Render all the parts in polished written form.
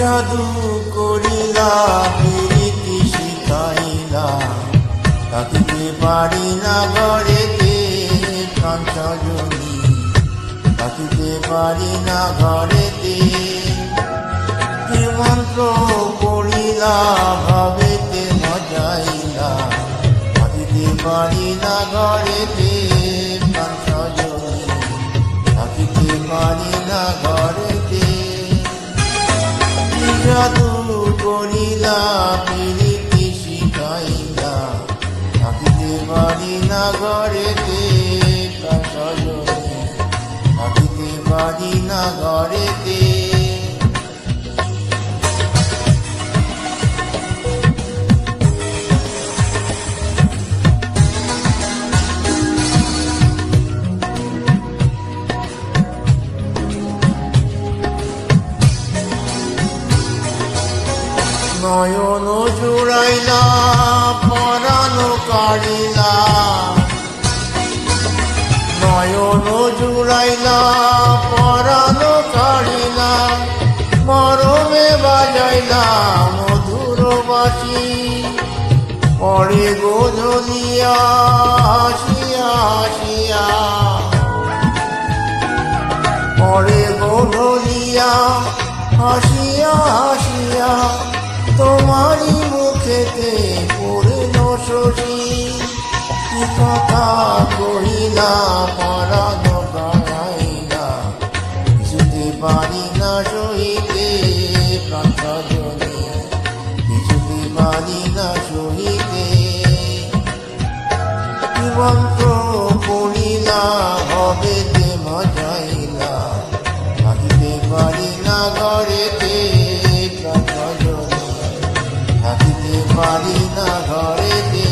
জাদু করিলা প্রীতি শিখাইলা, থাকিতে পারি না ঘরেতে প্রাণ সজনী, থাকিতে পারি না ঘরেতে। কি মন্ত্র পড়িলা ভাবেতে মজাইলা, থাকিতে পারি না ঘরেতে প্রাণ সজনী, থাকিতে পারি না ঘরেতে। জাদু করিলা প্রীতি শিখাইলা, থাকিতে পারি না ঘরেতে প্রাণ সজনী, থাকিতে পারি না ঘরেতে। নয়ন জুড়াইলা পরাণ কাড়িলা, নয়ন জুড়াইলা পরাণ কাড়িলা, মরমে বাজাইলা মধুর বাঁশি। পরে গোধলিয়া হাসিয়া হাসিয়া, পরে গোধলিয়া হাসিয়া হাসিয়া, তোমারি মুখেতে পড়ল শশী। কি কথা কহিলা পরাণ গাইলা, কিছুতে পারি না সহিতে প্রাণ সজনী, কিছুতে পারি না সহিতে। কি মন্ত্র পড়িলা হবেতে মজাইলা, থাকিতে পারি না ঘরেতে প্রাণ সজনী, থাকিতে পারি না ঘরেতে।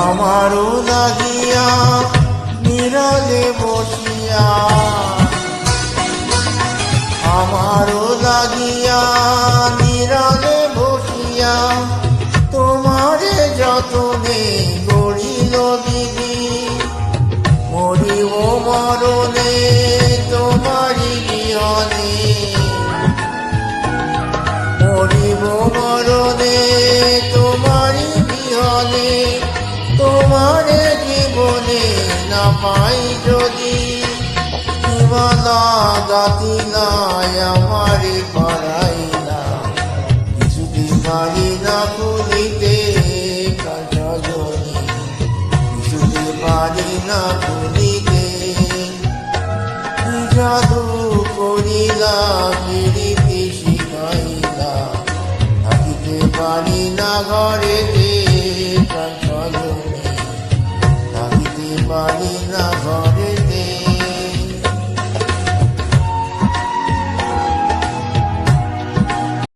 আমারও লাগিয়া নীরলে বসিয়া, আমারও লাগিয়া নীরলে বসিয়া, তোমারে যতনে গড়িল বিধি। মরিব মরণে তোমারি বিহনে, মরিব মরণে তোমারি বিহনে। তোমারে জীবনে না পাই যদি, মালা গাতিলা আমারে পড়াইলা, কিছুতে পারি না ভুলিতে প্রাণ সজনী, কিছুতে পারি না ভুলিতে। জাদু করিলা প্রীতি শিখাইলা, থাকিতে পারি না ঘরে।